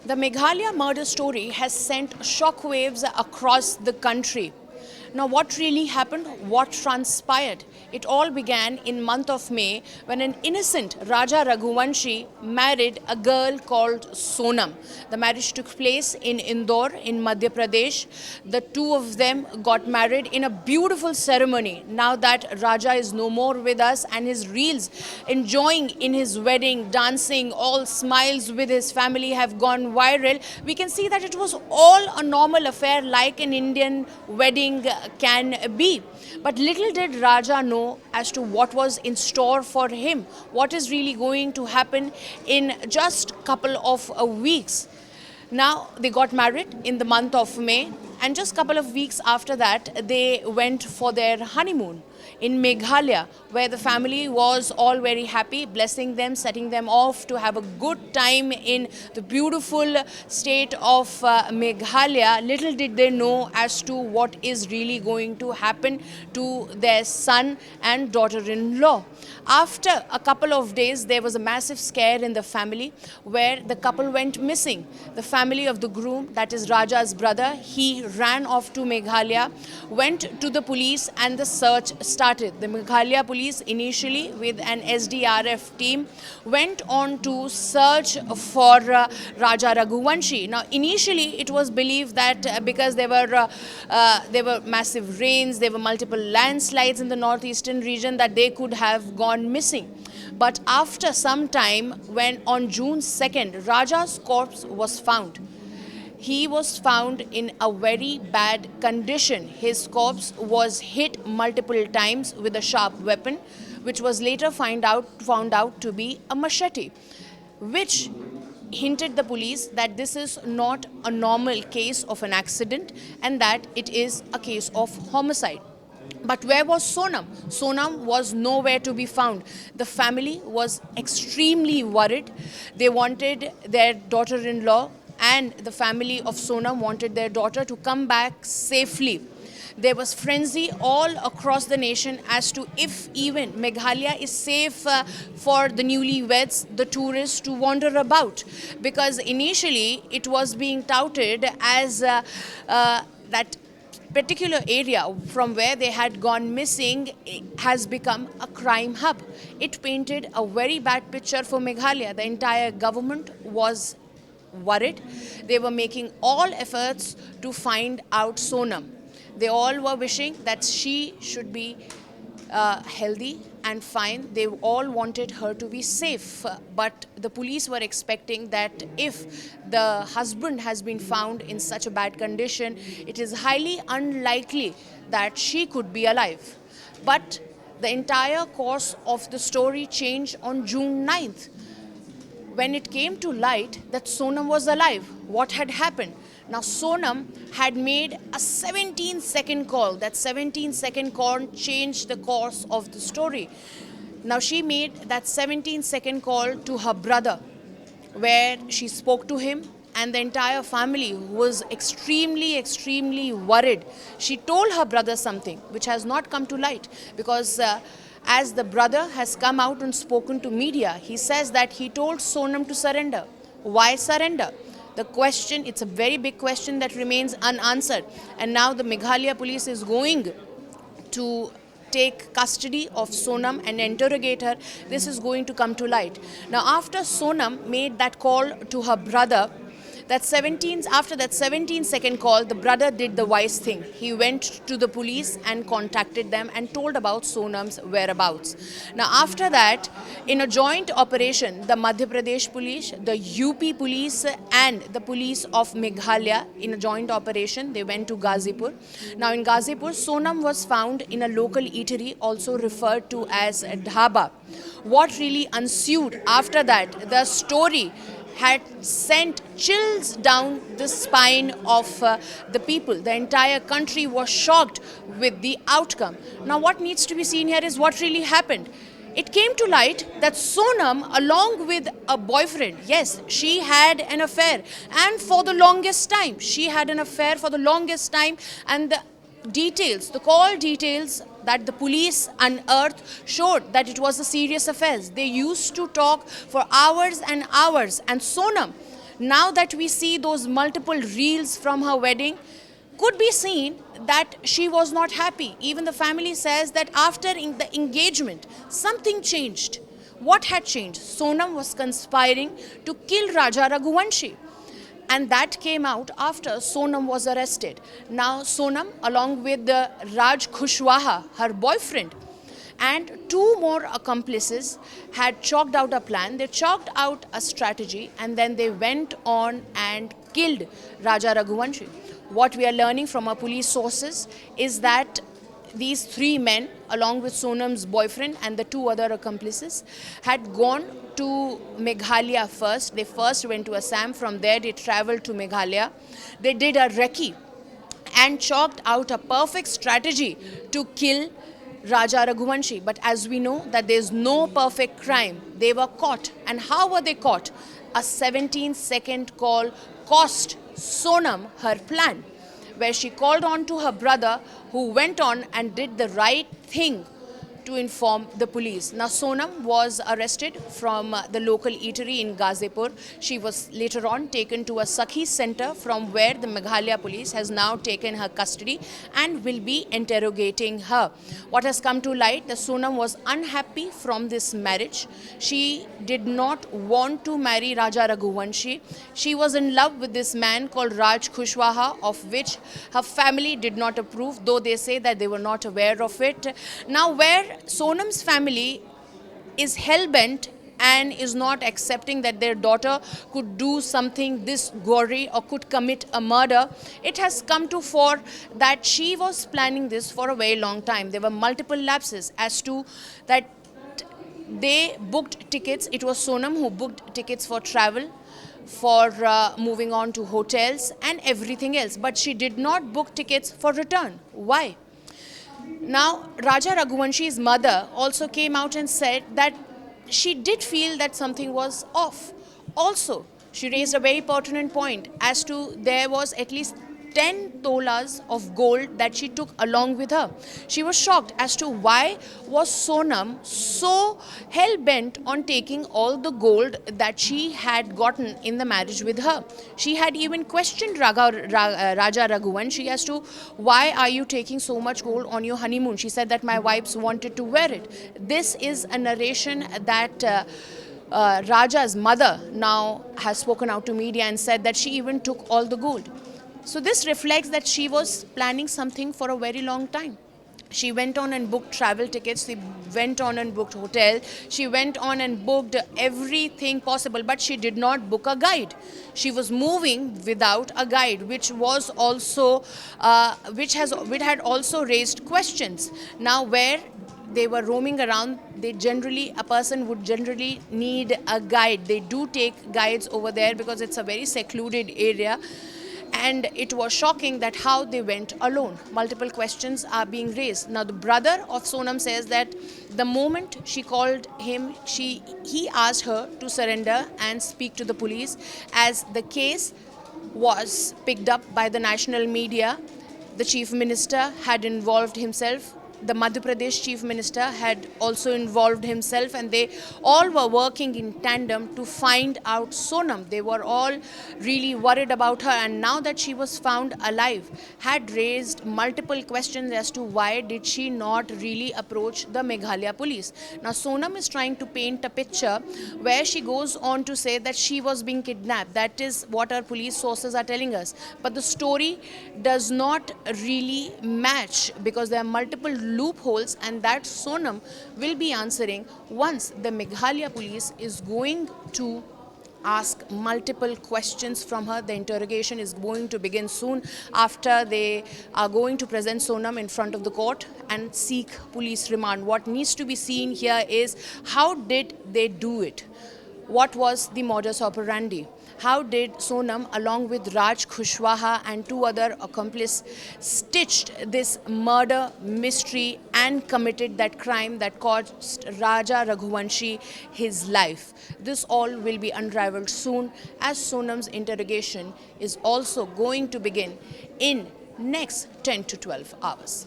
The Meghalaya murder story has sent shockwaves across the country. Now, what really happened? What transpired? It all began in month of May when an innocent Raja Raghuvanshi married a girl called Sonam. The marriage took place in Indore in Madhya Pradesh. The two of them got married in a beautiful ceremony. Now that Raja is no more with us and his reels enjoying in his wedding, dancing, all smiles with his family have gone viral, we can see that it was all a normal affair like an Indian wedding can be. But little did Raja know as to what was in store for him, what is really going to happen in just couple of weeks. Now they got married in the month of May, and just couple of weeks after that they went for their honeymoon in Meghalaya, where the family was all very happy, blessing them, setting them off to have a good time in the beautiful state of Meghalaya. Little did they know as to what is really going to happen to their son and daughter-in-law. After a couple of days, there was a massive scare in the family where the couple went missing. The family of the groom, that is Raja's brother, he ran off to Meghalaya, went to the police, and the search started. The Meghalaya police initially with an SDRF team went on to search for Raja Raghuvanshi. Now initially it was believed that because there were massive rains, there were multiple landslides in the northeastern region, that they could have gone missing. But after some time, when on June 2nd, Raja's corpse was found. He was found in a very bad condition. His corpse was hit multiple times with a sharp weapon, which was later found out to be a machete, which hinted the police that this is not a normal case of an accident and that it is a case of homicide. But where was Sonam? Sonam was nowhere to be found. The family was extremely worried. They wanted their daughter-in-law, and the family of Sonam wanted their daughter to come back safely. There was frenzy all across the nation as to if even Meghalaya is safe for the newlyweds, the tourists to wander about. Because initially it was being touted as that particular area from where they had gone missing has become a crime hub. It painted a very bad picture for Meghalaya. The entire government was worried. They were making all efforts to find out Sonam. They all were wishing that she should be healthy and fine. They all wanted her to be safe. But the police were expecting that if the husband has been found in such a bad condition, it is highly unlikely that she could be alive. But the entire course of the story changed on June 9th. When it came to light that Sonam was alive, what had happened? Now Sonam had made a 17-second call. That 17-second call changed the course of the story. Now she made that 17-second call to her brother, where she spoke to him, and the entire family was extremely worried. She told her brother something which has not come to light, because as the brother has come out and spoken to media, he says that he told Sonam to surrender. Why surrender? The question, it's a very big question that remains unanswered. And now the Meghalaya police is going to take custody of Sonam and interrogate her. This is going to come to light. Now after Sonam made that call to her brother, after that 17-second call, the brother did the wise thing. He went to the police and contacted them and told about Sonam's whereabouts. Now after that, in a joint operation, the Madhya Pradesh police, the UP police and the police of Meghalaya, in a joint operation, they went to Ghazipur. Now in Ghazipur, Sonam was found in a local eatery, also referred to as dhaba. What really ensued after that, the story had sent chills down the spine of the people. The entire country was shocked with the outcome. Now what needs to be seen here is what really happened. It came to light that Sonam, along with a boyfriend, yes, she had an affair, and for the longest time. She had an affair for the longest time, and the call details that the police unearthed showed that it was a serious affair. They used to talk for hours and hours, and Sonam Now that we see those multiple reels from her wedding, could be seen that she was not happy. Even the family says that after the engagement, something changed. What had changed? Sonam was conspiring to kill Raja Raghuvanshi. And that came out after Sonam was arrested. Now Sonam, along with the Raj Kushwaha, her boyfriend, and two more accomplices had chalked out a plan. They chalked out a strategy and then they went on and killed Raja Raghuvanshi. What we are learning from our police sources is that these three men, along with Sonam's boyfriend and the two other accomplices, had gone to Meghalaya first. They first went to Assam. From there, they traveled to Meghalaya. They did a recce and chalked out a perfect strategy to kill Raja Raghuvanshi. But as we know that there is no perfect crime, they were caught. And how were they caught? A 17-second call cost Sonam her plan, where she called on to her brother, who went on and did the right thing to inform the police. Now Sonam was arrested from the local eatery in Ghazipur. She was later on taken to a Sakhi center, from where the Meghalaya police has now taken her custody and will be interrogating her. What has come to light, that Sonam was unhappy from this marriage. She did not want to marry Raja Raghuvanshi. She was in love with this man called Raj Kushwaha, of which her family did not approve, though they say that they were not aware of it. Now, where Sonam's family is hell-bent and is not accepting that their daughter could do something this gory or could commit a murder, it has come to fore that she was planning this for a very long time. There were multiple lapses as to that they booked tickets. It was Sonam who booked tickets for travel, for moving on to hotels and everything else. But she did not book tickets for return. Why? Now, Raja Raghuvanshi's mother also came out and said that she did feel that something was off. Also, she raised a very pertinent point as to there was at least 10 tolas of gold that she took along with her. She was shocked as to why was Sonam so hell-bent on taking all the gold that she had gotten in the marriage with her. She had even questioned Raja Raghuvanshi as to why are you taking so much gold on your honeymoon. She said that my wives wanted to wear it. This is a narration that Raja's mother now has spoken out to media and said that she even took all the gold. So this reflects that she was planning something for a very long time. She went on and booked travel tickets, she went on and booked hotel, she went on and booked everything possible, but she did not book a guide. She was moving without a guide, which was also, which had also raised questions. Now, where they were roaming around, a person would generally need a guide. They do take guides over there because it's a very secluded area. And it was shocking that how they went alone. Multiple questions are being raised. Now, the brother of Sonam says that the moment she called him, he asked her to surrender and speak to the police. As the case was picked up by the national media, the chief minister had involved himself. The Madhya Pradesh chief minister had also involved himself, and they all were working in tandem to find out Sonam. They were all really worried about her, and now that she was found alive, had raised multiple questions as to why did she not really approach the Meghalaya police. Now Sonam is trying to paint a picture where she goes on to say that she was being kidnapped. That is what our police sources are telling us. But the story does not really match because there are multiple loopholes, and that Sonam will be answering once the Meghalaya police is going to ask multiple questions from her. The interrogation is going to begin soon after they are going to present Sonam in front of the court and seek police remand. What needs to be seen here is how did they do it? What was the modus operandi? How did Sonam, along with Raj Kushwaha and two other accomplices, stitched this murder mystery and committed that crime that cost Raja Raghuvanshi his life? This all will be unraveled soon, as Sonam's interrogation is also going to begin in next 10 to 12 hours.